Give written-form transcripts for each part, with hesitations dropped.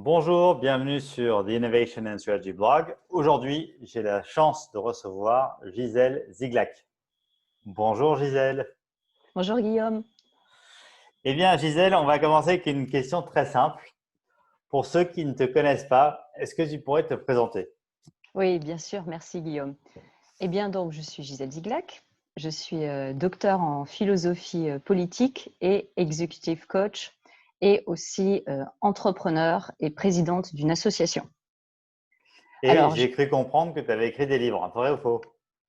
Bonjour, bienvenue sur The Innovation and Strategy Blog. Aujourd'hui, j'ai la chance de recevoir Gisèle Ziglac. Bonjour Gisèle. Bonjour Guillaume. Eh bien Gisèle, on va commencer avec une question très simple. Pour ceux qui ne te connaissent pas, est-ce que tu pourrais te présenter? Oui, bien sûr, merci Guillaume. Eh bien donc, je suis Gisèle Ziglac. Je suis docteur en philosophie politique et executive coach et aussi entrepreneur et présidente d'une association. Et Alors, j'ai cru comprendre que tu avais écrit des livres, vrai ou faux?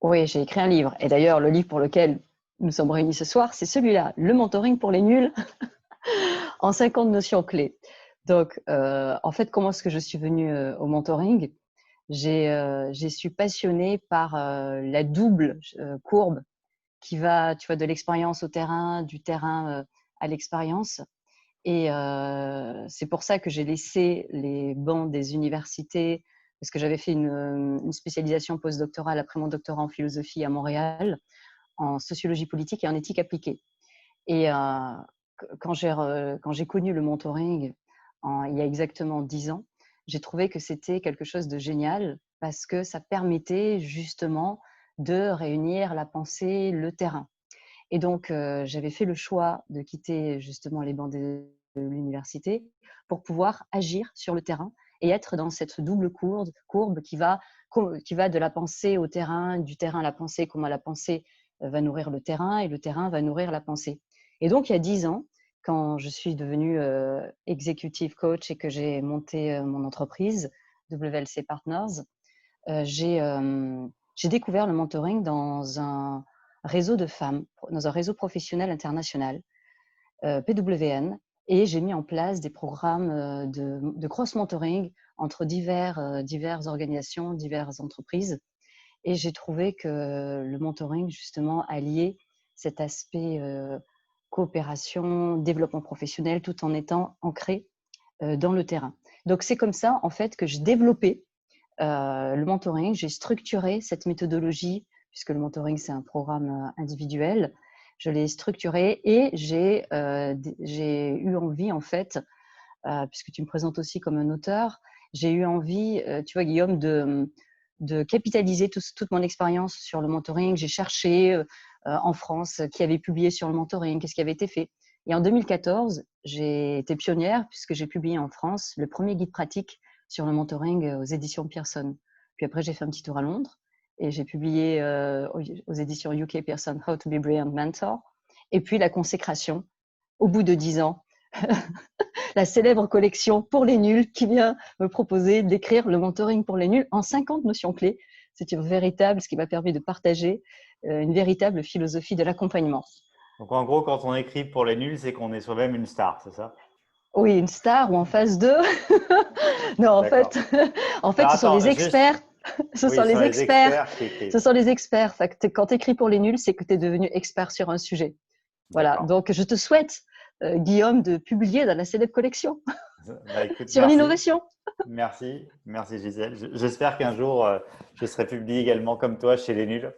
oui, j'ai écrit un livre. Et d'ailleurs, le livre pour lequel nous sommes réunis ce soir, c'est celui-là, Le mentoring pour les nuls en 50 notions clés. Donc, en fait, comment est-ce que je suis venue au mentoring? Je suis passionnée par la double courbe qui va, tu vois, de l'expérience au terrain, du terrain à l'expérience. Et c'est pour ça que j'ai laissé les bancs des universités, parce que j'avais fait une spécialisation postdoctorale après mon doctorat en philosophie à Montréal, en sociologie politique et en éthique appliquée. Et quand j'ai connu le mentoring il y a exactement 10 ans, j'ai trouvé que c'était quelque chose de génial parce que ça permettait justement de réunir la pensée, le terrain. Et donc, j'avais fait le choix de quitter justement les bancs de l'université pour pouvoir agir sur le terrain et être dans cette double courbe qui va de la pensée au terrain, du terrain à la pensée, comment la pensée va nourrir le terrain et le terrain va nourrir la pensée. Et donc, il y a 10 ans, quand je suis devenue executive coach et que j'ai monté mon entreprise, WLC Partners, j'ai découvert le mentoring dans un réseau de femmes, dans un réseau professionnel international, PWN, et j'ai mis en place des programmes de cross-mentoring entre diverses organisations, diverses entreprises. Et j'ai trouvé que le mentoring, justement, alliait cet aspect coopération, développement professionnel, tout en étant ancré dans le terrain. Donc, c'est comme ça, en fait, que j'ai développé le mentoring. J'ai structuré cette méthodologie, puisque le mentoring, c'est un programme individuel. Je l'ai structuré et j'ai eu envie, en fait, puisque tu me présentes aussi comme un auteur, j'ai eu envie, tu vois, Guillaume, de capitaliser toute mon expérience sur le mentoring. J'ai cherché en France qui avait publié sur le mentoring, qu'est-ce qui avait été fait. Et en 2014, j'ai été pionnière puisque j'ai publié en France le premier guide pratique sur le mentoring aux éditions Pearson. Puis après, j'ai fait un petit tour à Londres et j'ai publié aux éditions UK Pearson How to be Brilliant Mentor. Et puis la consécration, au bout de 10 ans, la célèbre collection pour les nuls qui vient me proposer d'écrire le mentoring pour les nuls en 50 notions clés. C'est ce qui m'a permis de partager une véritable philosophie de l'accompagnement. Donc en gros, quand on écrit pour les nuls, c'est qu'on est soi-même une star, c'est ça? Oui, une star ou en phase 2. Non, D'accord. en fait, Alors ce sont attends, les juste, experts. Ce oui, sont ce sont les les experts. experts qui Ce écrivent. sont les experts. Quand tu écris pour les nuls, c'est que tu es devenu expert sur un sujet. Voilà. D'accord. Donc, je te souhaite, Guillaume, de publier dans la célèbre collection Bah écoute, sur merci. l'innovation. Merci Gisèle. J'espère qu'un jour, je serai publié également comme toi chez les nuls.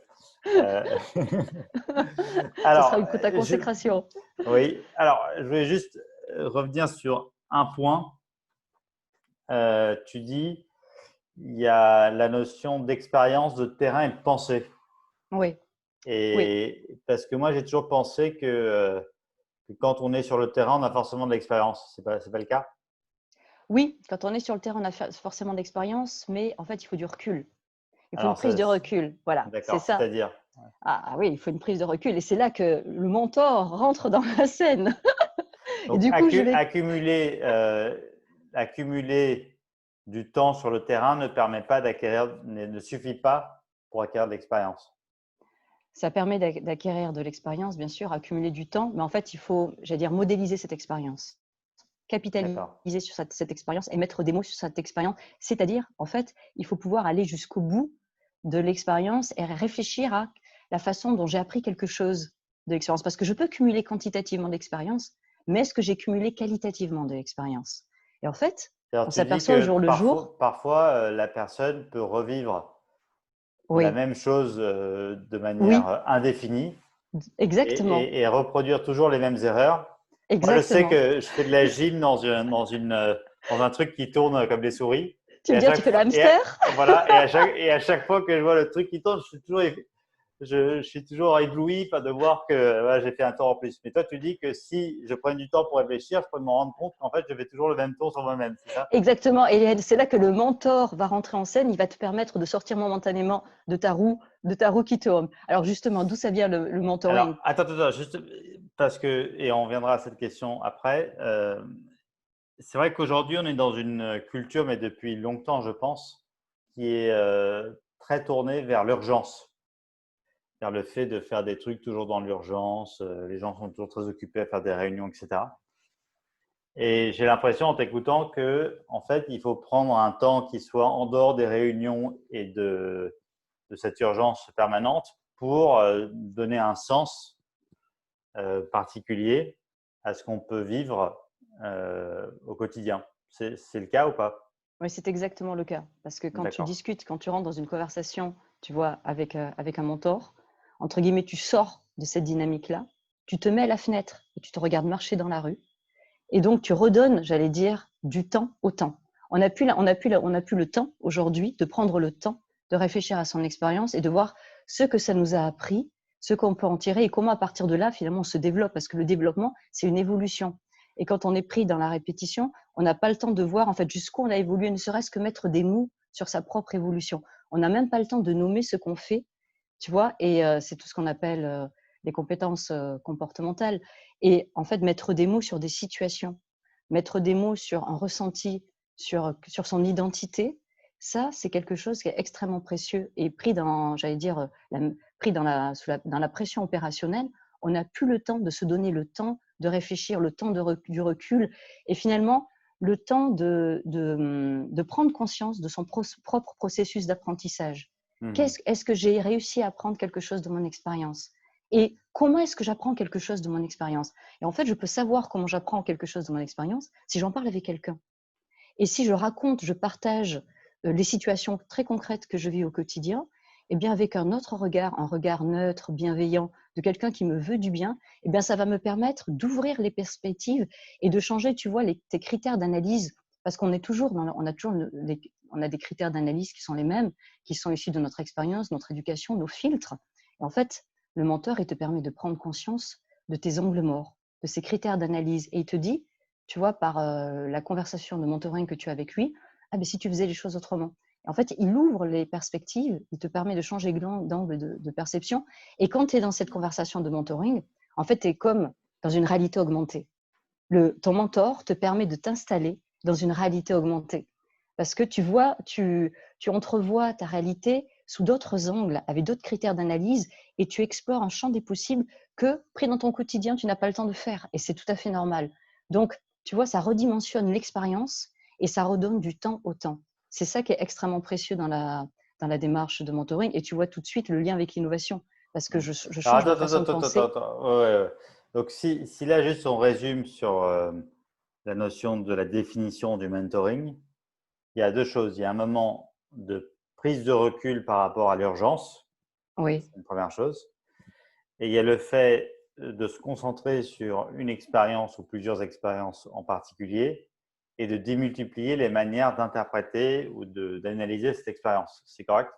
Euh, Ce sera Alors, une ta consécration. oui, alors, je voulais juste revenir sur un point. Tu dis, il y a la notion d'expérience, de terrain et de pensée. Oui, oui. Et parce que moi, j'ai toujours pensé que quand on est sur le terrain, on a forcément de l'expérience. C'est pas le cas? Oui, quand on est sur le terrain, on a forcément d'expérience, mais en fait, il faut du recul. Il faut une Alors, prise de recul. Voilà, c'est d'accord, ça. c'est-à-dire. Ah oui, il faut une prise de recul. Et c'est là que le mentor rentre dans la scène. Et Donc, du coup, je vais… accumuler du temps sur le terrain ne permet pas d'acquérir, ne suffit pas pour acquérir de l'expérience. Ça permet d'acquérir de l'expérience, bien sûr, accumuler du temps, mais en fait, il faut, j'allais dire, modéliser cette expérience, D'accord. capitaliser sur cette expérience et mettre des mots sur cette expérience. C'est-à-dire, en fait, il faut pouvoir aller jusqu'au bout de l'expérience et réfléchir à la façon dont j'ai appris quelque chose de l'expérience. Parce que je peux cumuler quantitativement d'expérience, mais est-ce que j'ai cumulé qualitativement de l'expérience? Et en fait, Alors, on tu dis s'aperçoit au que jour le jour, parfois la personne peut revivre la oui, même chose de manière oui, indéfinie exactement, et reproduire toujours les mêmes erreurs. Moi, je sais exactement. que je fais de la gym dans une dans un truc qui tourne comme des souris. Tu Et veux à dire, tu chaque fais le fois, hamster? voilà, et à chaque fois que je vois le truc qui tourne, je suis toujours ébloui de voir que voilà, j'ai fait un tour en plus. Mais toi, tu dis que si je prends du temps pour réfléchir, je peux me rendre compte qu'en fait, je fais toujours le même tour sur moi-même, c'est ça? Exactement. Et c'est là que le mentor va rentrer en scène. Il va te permettre de sortir momentanément de ta roue qui tourne. Alors justement, d'où ça vient le mentoring? Alors, attends, juste parce que, et on reviendra à cette question après, c'est vrai qu'aujourd'hui, on est dans une culture, mais depuis longtemps, je pense, qui est très tournée vers l'urgence, vers le fait de faire des trucs toujours dans l'urgence. Les gens sont toujours très occupés à faire des réunions, etc. Et j'ai l'impression en t'écoutant que, en fait, il faut prendre un temps qui soit en dehors des réunions et de cette urgence permanente pour donner un sens particulier à ce qu'on peut vivre au quotidien. C'est le cas ou pas? Oui, c'est exactement le cas. Parce que quand tu D'accord. discutes, quand tu rentres dans une conversation, tu vois, avec un mentor, entre guillemets, tu sors de cette dynamique-là, tu te mets à la fenêtre et tu te regardes marcher dans la rue. Et donc, tu redonnes, j'allais dire, du temps au temps. On n'a plus le temps aujourd'hui de prendre le temps de réfléchir à son expérience et de voir ce que ça nous a appris, ce qu'on peut en tirer et comment à partir de là, finalement, on se développe. Parce que le développement, c'est une évolution. Et quand on est pris dans la répétition, on n'a pas le temps de voir en fait jusqu'où on a évolué, ne serait-ce que mettre des mots sur sa propre évolution. On n'a même pas le temps de nommer ce qu'on fait, tu vois, et c'est tout ce qu'on appelle les compétences comportementales. Et en fait, mettre des mots sur des situations, mettre des mots sur un ressenti, sur son identité, ça, c'est quelque chose qui est extrêmement précieux et pris dans, j'allais dire, pris dans la pression opérationnelle, on n'a plus le temps de se donner le temps de réfléchir, le temps du recul et finalement le temps de prendre conscience de son propre processus d'apprentissage. Mhm. Est-ce que j'ai réussi à apprendre quelque chose de mon expérience? Et comment est-ce que j'apprends quelque chose de mon expérience? Et en fait, je peux savoir comment j'apprends quelque chose de mon expérience si j'en parle avec quelqu'un. Et si je raconte, je partage les situations très concrètes que je vis au quotidien, eh bien avec un autre regard, un regard neutre, bienveillant, de quelqu'un qui me veut du bien, eh bien ça va me permettre d'ouvrir les perspectives et de changer, tu vois, tes critères d'analyse, parce qu'on est toujours on a des critères d'analyse qui sont les mêmes, qui sont issus de notre expérience, notre éducation, nos filtres. Et en fait, le mentor, il te permet de prendre conscience de tes angles morts, de ces critères d'analyse, et il te dit, tu vois, par la conversation de mentoring que tu as avec lui, ah, mais si tu faisais les choses autrement. Et en fait, il ouvre les perspectives, il te permet de changer d'angle de perception. Et quand tu es dans cette conversation de mentoring, en fait, tu es comme dans une réalité augmentée. Ton mentor te permet de t'installer dans une réalité augmentée. Parce que tu entrevois ta réalité sous d'autres angles, avec d'autres critères d'analyse, et tu explores un champ des possibles que, pris dans ton quotidien, tu n'as pas le temps de faire. Et c'est tout à fait normal. Donc, tu vois, ça redimensionne l'expérience et ça redonne du temps au temps. C'est ça qui est extrêmement précieux dans la démarche de mentoring. Et tu vois tout de suite le lien avec l'innovation, parce que je Alors, change ma façon de penser. Ouais, ouais, ouais. Donc, si là, juste on résume sur la notion de la définition du mentoring, il y a deux choses. Il y a un moment de prise de recul par rapport à l'urgence, Oui, c'est une première chose. Et il y a le fait de se concentrer sur une expérience ou plusieurs expériences en particulier et de démultiplier les manières d'interpréter ou d'analyser cette expérience. C'est correct?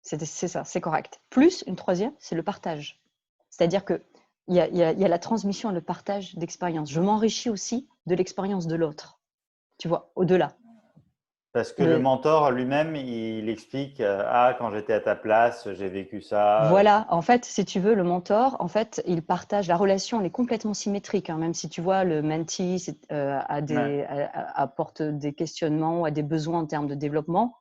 c'est ça, c'est correct. Plus une troisième, c'est le partage. C'est-à-dire qu'il y a la transmission et le partage d'expérience. Je m'enrichis aussi de l'expérience de l'autre, tu vois, au-delà. Parce que le Le, mentor lui-même, il explique ah, quand j'étais à ta place, j'ai vécu ça. Voilà, en fait, si tu veux, le mentor, en fait, il partage, la relation, elle est complètement symétrique, hein, même si tu vois, le mentee Ouais. apporte des questionnements, a des besoins en termes de développement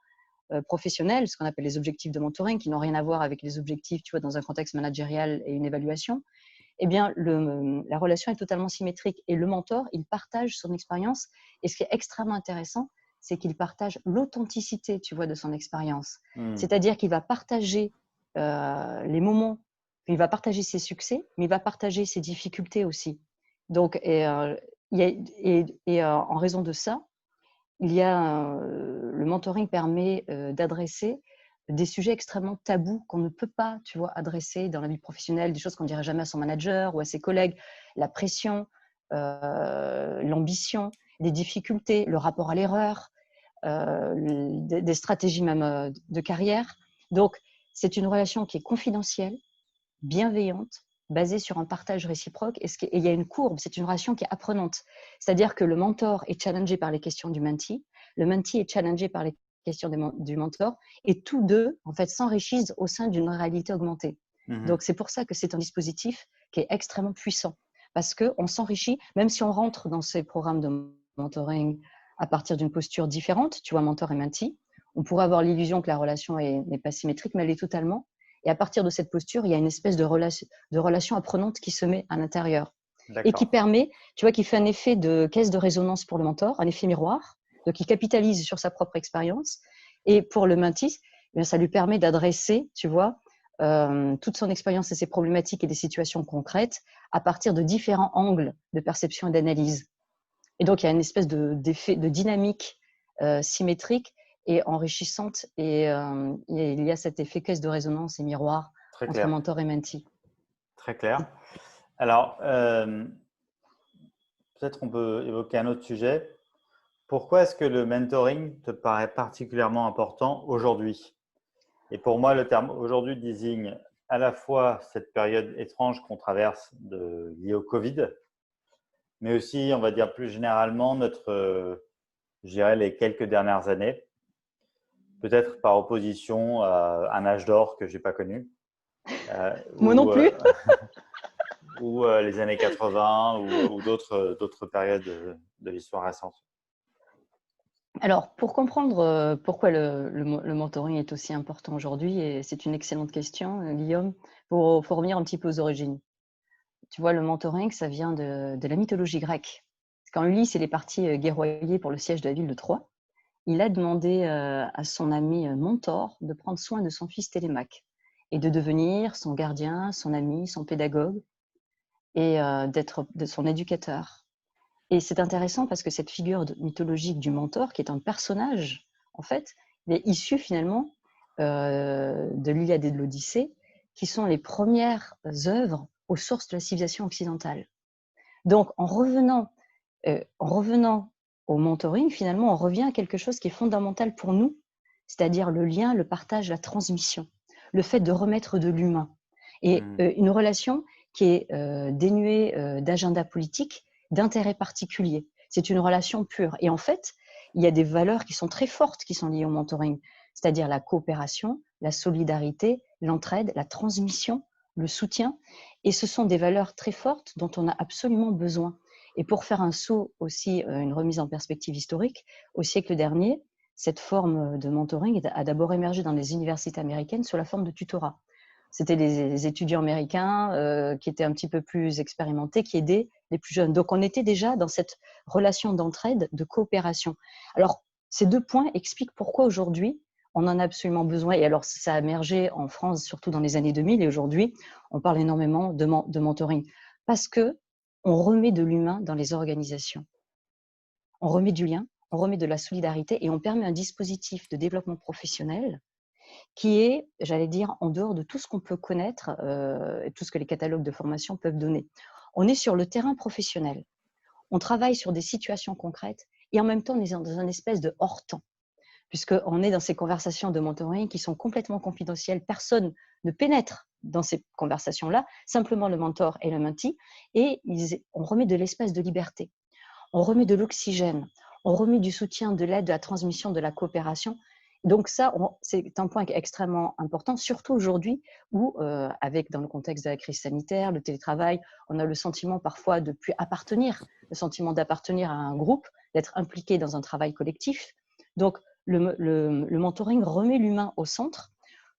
professionnel, ce qu'on appelle les objectifs de mentoring, qui n'ont rien à voir avec les objectifs, tu vois, dans un contexte managérial et une évaluation. Eh bien, la relation est totalement symétrique et le mentor, il partage son expérience. Et ce qui est extrêmement intéressant, c'est qu'il partage l'authenticité, tu vois, de son expérience. Hmm. C'est-à-dire qu'il va partager les moments, il va partager ses succès, mais il va partager ses difficultés aussi. Donc, en raison de ça, le mentoring permet d'adresser des sujets extrêmement tabous qu'on ne peut pas, tu vois, adresser dans la vie professionnelle, des choses qu'on ne dirait jamais à son manager ou à ses collègues, la pression, l'ambition. des difficultés, le rapport à l'erreur, des stratégies même de carrière. Donc, c'est une relation qui est confidentielle, bienveillante, basée sur un partage réciproque. Et il y a une courbe, c'est une relation qui est apprenante. C'est-à-dire que le mentor est challengé par les questions du mentee, le mentee est challengé par les questions du mentor, et tous deux, en fait, s'enrichissent au sein d'une réalité augmentée. Donc, c'est pour ça que c'est un dispositif qui est extrêmement puissant, parce qu'on s'enrichit, même si on rentre dans ces programmes de mentoring à partir d'une posture différente, tu vois, mentor et mentee, on pourrait avoir l'illusion que la relation n'est pas symétrique, mais elle est totalement. Et à partir de cette posture, il y a une espèce de relation apprenante qui se met à l'intérieur et qui permet, tu vois, qui fait un effet de caisse de résonance pour le mentor, un effet miroir, donc il capitalise sur sa propre expérience. Et pour le mentee, ça lui permet d'adresser, tu vois, toute son expérience et ses problématiques et des situations concrètes à partir de différents angles de perception et d'analyse. Et donc, il y a une espèce d'effet de dynamique symétrique et enrichissante. Et il y a cet effet caisse de résonance et miroir entre mentor et mentee. Très clair. Alors, peut-être on peut évoquer un autre sujet. Pourquoi est-ce que le mentoring te paraît particulièrement important aujourd'hui? Et pour moi, le terme aujourd'hui désigne à la fois cette période étrange qu'on traverse liée au Covid, mais aussi, on va dire plus généralement, je dirais, les quelques dernières années, peut-être par opposition à un âge d'or que je n'ai pas connu. Moi non plus. Ou les années 80 ou d'autres périodes de l'histoire récente. Alors, pour comprendre pourquoi le mentoring est aussi important aujourd'hui, et c'est une excellente question, Guillaume, faut revenir un petit peu aux origines. Tu vois, le mentoring, ça vient de la mythologie grecque. Quand Ulysse est parti guerroyer pour le siège de la ville de Troie, il a demandé à son ami Mentor de prendre soin de son fils Télémaque et de devenir son gardien, son ami, son pédagogue et d'être son éducateur. Et c'est intéressant parce que cette figure mythologique du mentor, qui est un personnage, en fait, il est issu finalement de l'Iliade et de l'Odyssée, qui sont les premières œuvres aux sources de la civilisation occidentale. Donc, en revenant au mentoring, finalement, on revient à quelque chose qui est fondamental pour nous, c'est-à-dire le lien, le partage, la transmission, le fait de remettre de l'humain. Et une relation qui est dénuée d'agenda politique, d'intérêt particulier. C'est une relation pure. Et en fait, il y a des valeurs qui sont très fortes qui sont liées au mentoring, c'est-à-dire la coopération, la solidarité, l'entraide, la transmission, le soutien. Et ce sont des valeurs très fortes dont on a absolument besoin. Et pour faire un saut aussi, une remise en perspective historique, au siècle dernier, cette forme de mentoring a d'abord émergé dans les universités américaines sous la forme de tutorat. C'était des étudiants américains qui étaient un petit peu plus expérimentés, qui aidaient les plus jeunes. Donc, on était déjà dans cette relation d'entraide, de coopération. Alors, ces deux points expliquent pourquoi aujourd'hui, on en a absolument besoin. Et alors, ça a émergé en France, surtout dans les années 2000. Et aujourd'hui, on parle énormément de mentoring. Parce qu'on remet de l'humain dans les organisations. On remet du lien, on remet de la solidarité et on permet un dispositif de développement professionnel qui est, j'allais dire, en dehors de tout ce qu'on peut connaître et tout ce que les catalogues de formation peuvent donner. On est sur le terrain professionnel. On travaille sur des situations concrètes et en même temps, on est dans une espèce de hors-temps, puisqu'on est dans ces conversations de mentoring qui sont complètement confidentielles. Personne ne pénètre dans ces conversations-là, simplement le mentor et le mentee, et on remet de l'espace de liberté. On remet de l'oxygène, on remet du soutien, de l'aide, de la transmission, de la coopération. Donc ça, c'est un point extrêmement important, surtout aujourd'hui où, dans le contexte de la crise sanitaire, le télétravail, on a le sentiment parfois de ne plus appartenir, le sentiment d'appartenir à un groupe, d'être impliqué dans un travail collectif. Donc, le mentoring remet l'humain au centre,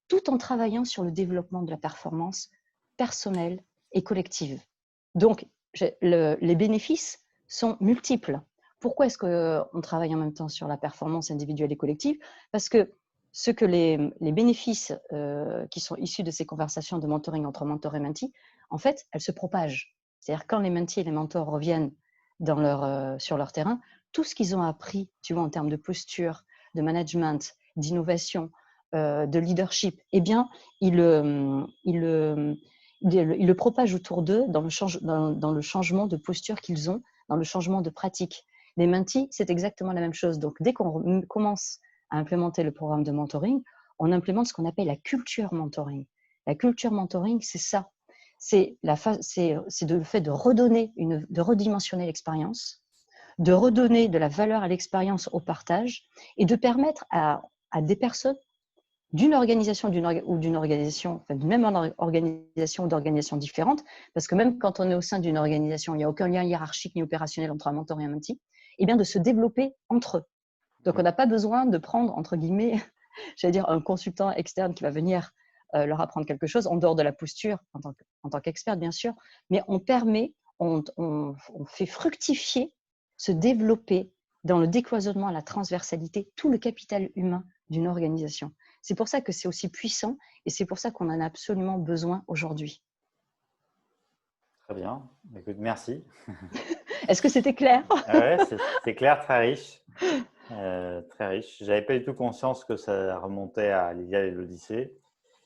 tout en travaillant sur le développement de la performance personnelle et collective. Donc, les bénéfices sont multiples. Pourquoi est-ce qu'on travaille en même temps sur la performance individuelle et collective? Parce que les bénéfices qui sont issus de ces conversations de mentoring entre mentor et mentee, en fait, elles se propagent. C'est-à-dire quand les mentees et les mentors reviennent sur leur terrain, tout ce qu'ils ont appris, tu vois, en termes de posture, de management, d'innovation, de leadership, eh bien, ils le propagent autour d'eux dans le changement de posture qu'ils ont, dans le changement de pratique. Les mentees, c'est exactement la même chose. Donc, dès qu'on commence à implémenter le programme de mentoring, on implémente ce qu'on appelle la culture mentoring. La culture mentoring, c'est ça. C'est le fait de redonner, de redimensionner l'expérience, de redonner de la valeur à l'expérience, au partage, et de permettre à des personnes d'une organisation ou d'une organisation, enfin, d'une même organisation ou d'organisations différentes, parce que même quand on est au sein d'une organisation, il n'y a aucun lien hiérarchique ni opérationnel entre un mentor et un mentee, et bien de se développer entre eux. Donc, on n'a pas besoin de prendre, entre guillemets, j'allais dire, un consultant externe qui va venir leur apprendre quelque chose, en dehors de la posture, en tant qu'expert, bien sûr, mais on fait fructifier, se développer dans le décloisonnement, la transversalité, tout le capital humain d'une organisation. C'est pour ça que c'est aussi puissant et c'est pour ça qu'on en a absolument besoin aujourd'hui. Très bien. Écoute, merci. Est-ce que c'était clair? Ouais, c'est clair, très riche. Très riche. J'avais pas du tout conscience que ça remontait à l'Iliade et l'Odyssée.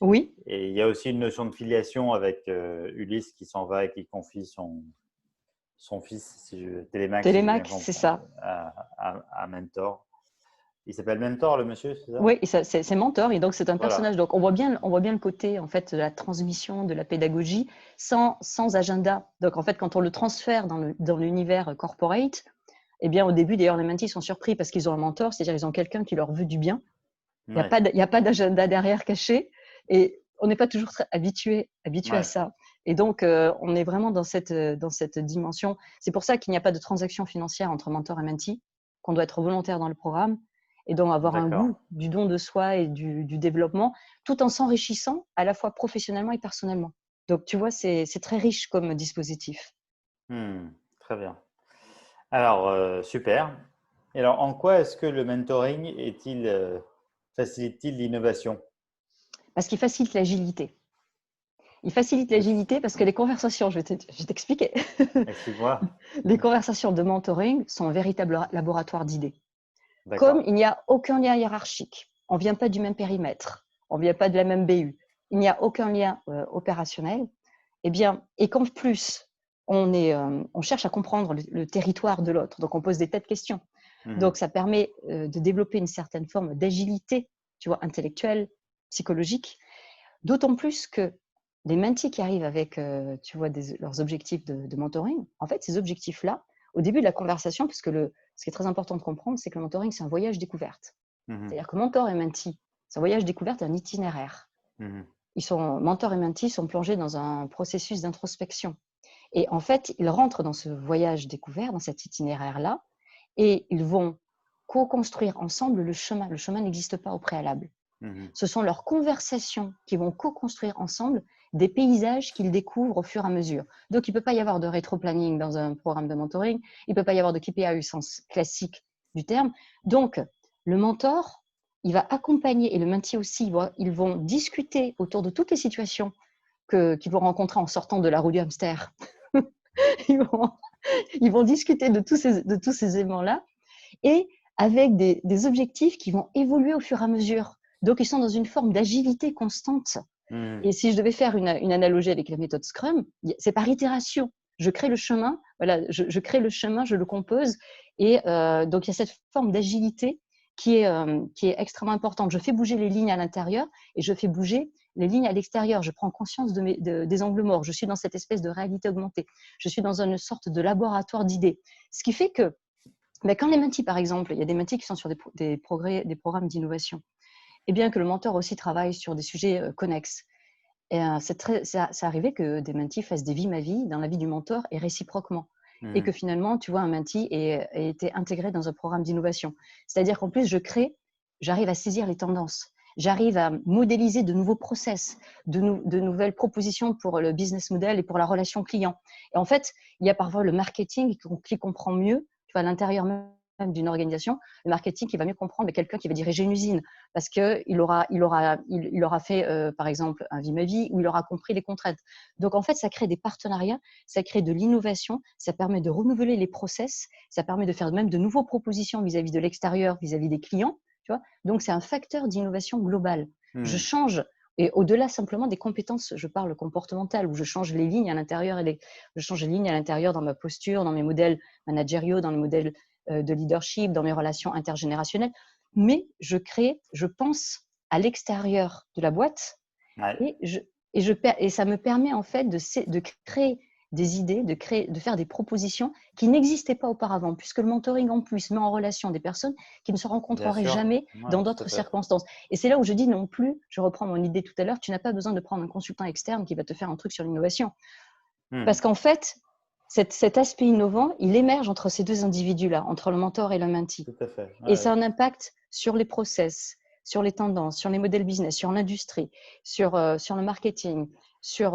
Oui. Et il y a aussi une notion de filiation avec Ulysse qui s'en va et qui confie son fils, Télémaque, si j'ai bien Télémaque, c'est compris, ça. à Mentor. Il s'appelle Mentor, le monsieur, c'est ça? Oui, et c'est mentor, et donc c'est un Voilà. personnage. Donc on voit bien le côté en fait de la transmission, de la pédagogie, sans agenda. Donc en fait, quand on le transfère dans l'univers corporate, eh bien au début d'ailleurs les mentees sont surpris parce qu'ils ont un mentor, c'est-à-dire ils ont quelqu'un qui leur veut du bien. Il Ouais. n'y a pas d'agenda derrière caché, et on n'est pas toujours habitué à Ouais. ça. Et donc on est vraiment dans cette dimension. C'est pour ça qu'il n'y a pas de transaction financière entre mentor et mentee, qu'on doit être volontaire dans le programme et donc avoir un D'accord. goût du don de soi et du développement, tout en s'enrichissant à la fois professionnellement et personnellement. Donc tu vois, c'est très riche comme dispositif. Très bien. Alors, super. Et alors, en quoi est-ce que le mentoring facilite-t-il l'innovation? Parce qu'il facilite l'agilité. Il facilite l'agilité parce que les conversations, je vais t'expliquer. Explique-moi. Les conversations de mentoring sont un véritable laboratoire d'idées. Comme D'accord. il n'y a aucun lien hiérarchique, on ne vient pas du même périmètre, on ne vient pas de la même BU, il n'y a aucun lien opérationnel, eh bien, et qu'en plus, on cherche à comprendre le territoire de l'autre, donc on pose des tas de questions. Donc, ça permet de développer une certaine forme d'agilité, tu vois, intellectuelle, psychologique, d'autant plus que les mentees qui arrivent avec, tu vois, leurs objectifs de mentoring, en fait, ces objectifs-là, au début de la conversation, parce que ce qui est très important de comprendre, c'est que le mentoring, c'est un voyage découverte. C'est-à-dire que mentor et mentee, c'est un voyage découverte, un itinéraire. Mentor et mentee sont plongés dans un processus d'introspection. Et en fait, ils rentrent dans ce voyage découvert, dans cet itinéraire-là, et ils vont co-construire ensemble le chemin. Le chemin n'existe pas au préalable. Ce sont leurs conversations qui vont co-construire ensemble des paysages qu'ils découvrent au fur et à mesure. Donc, il ne peut pas y avoir de rétro-planning dans un programme de mentoring, il ne peut pas y avoir de KPI au sens classique du terme. Donc, le mentor, il va accompagner, et le mentee aussi, ils vont discuter autour de toutes les situations qu'ils vont rencontrer en sortant de la roue du hamster. ils vont discuter de tous ces éléments-là, et avec des objectifs qui vont évoluer au fur et à mesure. Donc, ils sont dans une forme d'agilité constante. Et si je devais faire une analogie avec la méthode Scrum, c'est par itération. Je crée le chemin, voilà, je crée le chemin, je le compose. Et donc, il y a cette forme d'agilité qui est extrêmement importante. Je fais bouger les lignes à l'intérieur et je fais bouger les lignes à l'extérieur. Je prends conscience des angles morts. Je suis dans cette espèce de réalité augmentée. Je suis dans une sorte de laboratoire d'idées. Ce qui fait que quand les mentees, par exemple, il y a des mentees qui sont sur des programmes d'innovation, et bien que le mentor aussi travaille sur des sujets connexes. Et c'est arrivé que des mentees fassent des vies ma vie dans la vie du mentor et réciproquement. Et que finalement, tu vois, un mentee ait été intégré dans un programme d'innovation. C'est-à-dire qu'en plus, j'arrive à saisir les tendances. J'arrive à modéliser de nouveaux process, de nouvelles propositions pour le business model et pour la relation client. Et en fait, il y a parfois le marketing qui comprend mieux, tu vois, à l'intérieur même d'une organisation, le marketing qui va mieux comprendre quelqu'un qui va diriger une usine parce qu'il aura fait, par exemple, un Vimavi où il aura compris les contraintes. Donc, en fait, ça crée des partenariats, ça crée de l'innovation, ça permet de renouveler les process, ça permet de faire même de nouvelles propositions vis-à-vis de l'extérieur, vis-à-vis des clients. Tu vois, donc, c'est un facteur d'innovation globale. Je change, et au-delà simplement des compétences, je parle comportementales, où je change les lignes à l'intérieur, je change les lignes à l'intérieur dans ma posture, dans mes modèles managériaux, dans les modèles de leadership, dans mes relations intergénérationnelles. Mais je pense à l'extérieur de la boîte Ouais. et ça me permet en fait de créer des idées, de faire des propositions qui n'existaient pas auparavant, puisque le mentoring en plus met en relation des personnes qui ne se Bien rencontreraient sûr. jamais Ouais, dans tout à d'autres fait. circonstances. Et c'est là où je dis non plus, je reprends mon idée tout à l'heure, tu n'as pas besoin de prendre un consultant externe qui va te faire un truc sur l'innovation. Parce qu'en fait, cet aspect innovant, il émerge entre ces deux individus-là, entre le mentor et le mentee. Tout à fait. Et Ouais, ça a ouais. un impact sur les process, sur les tendances, sur les modèles business, sur l'industrie, sur le marketing, sur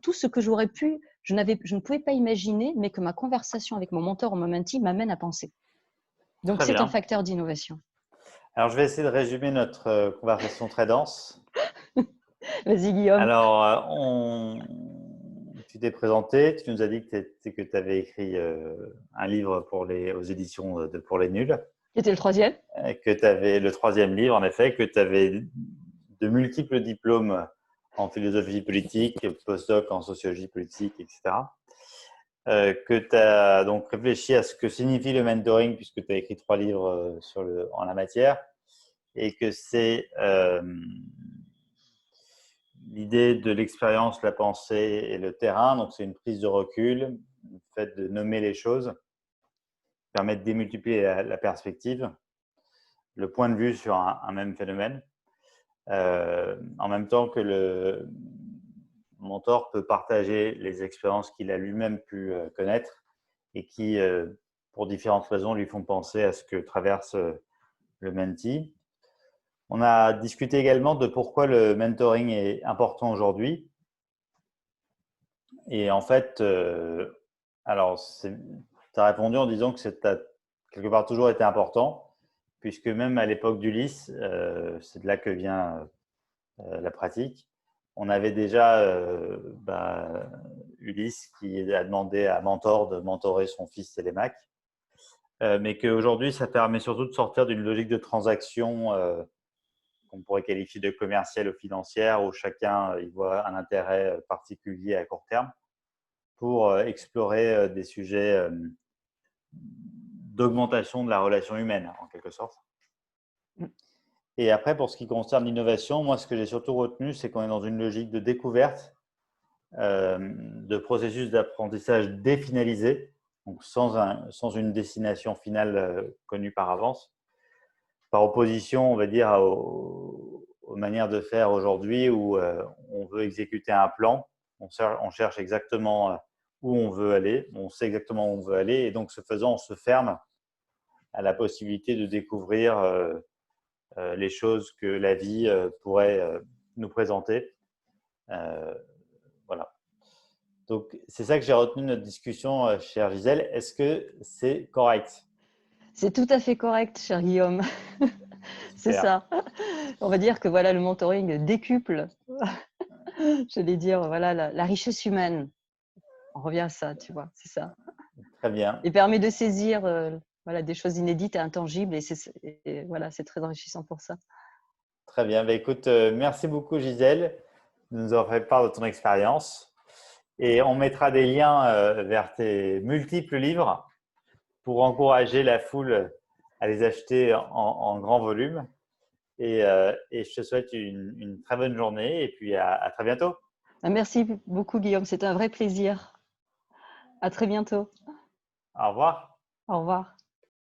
tout ce que je ne pouvais pas imaginer, mais que ma conversation avec mon mentor ou mon mentee m'amène à penser. Donc, Très c'est un bien. facteur d'innovation. Alors, je vais essayer de résumer notre conversation très dense. Vas-y, Guillaume. Alors, tu t'es présenté, tu nous as dit que tu avais écrit un livre aux éditions Pour les Nuls, C'était le troisième. que tu avais le troisième livre, en effet, que tu avais de multiples diplômes en philosophie politique, postdoc en sociologie politique, etc. Que tu as donc réfléchi à ce que signifie le mentoring, puisque tu as écrit 3 livres en la matière, et que c'est l'idée de l'expérience, la pensée et le terrain. Donc, c'est une prise de recul, le fait de nommer les choses, permet de démultiplier la perspective, le point de vue sur un même phénomène, en même temps que le mentor peut partager les expériences qu'il a lui-même pu connaître et qui, pour différentes raisons, lui font penser à ce que traverse le mentee. On a discuté également de pourquoi le mentoring est important aujourd'hui. Et en fait, alors, tu as répondu en disant que ça a quelque part toujours été important, puisque même à l'époque d'Ulysse, c'est de là que vient la pratique. On avait déjà Ulysse qui a demandé à Mentor de mentorer son fils Télémaque, mais qu'aujourd'hui, ça permet surtout de sortir d'une logique de transaction qu'on pourrait qualifier de commerciale ou financière, où chacun y voit un intérêt particulier à court terme, pour explorer des sujets d'augmentation de la relation humaine, en quelque sorte. Et après, pour ce qui concerne l'innovation, moi, ce que j'ai surtout retenu, c'est qu'on est dans une logique de découverte, de processus d'apprentissage définalisé, donc sans une destination finale connue par avance, par opposition, on va dire, aux manières de faire aujourd'hui où on veut exécuter un plan, on cherche exactement où on veut aller, on sait exactement où on veut aller, et donc ce faisant, on se ferme à la possibilité de découvrir les choses que la vie pourrait nous présenter. Voilà. Donc, c'est ça que j'ai retenu de notre discussion, chère Gisèle. Est-ce que c'est correct? C'est tout à fait correct, cher Guillaume. C'est Super. ça. On va dire que voilà, le mentoring décuple, j'allais dire, voilà, la richesse humaine. On revient à ça, tu vois, c'est ça. Très bien. Et permet de saisir voilà, des choses inédites et intangibles. Et voilà, c'est très enrichissant pour ça. Très bien. Bah, écoute, merci beaucoup, Gisèle, de nous avoir fait part de ton expérience. Et on mettra des liens vers tes multiples livres pour encourager la foule à les acheter en grand volume. Et je te souhaite une très bonne journée et puis à très bientôt. Merci beaucoup, Guillaume. C'était un vrai plaisir. À très bientôt. Au revoir. Au revoir.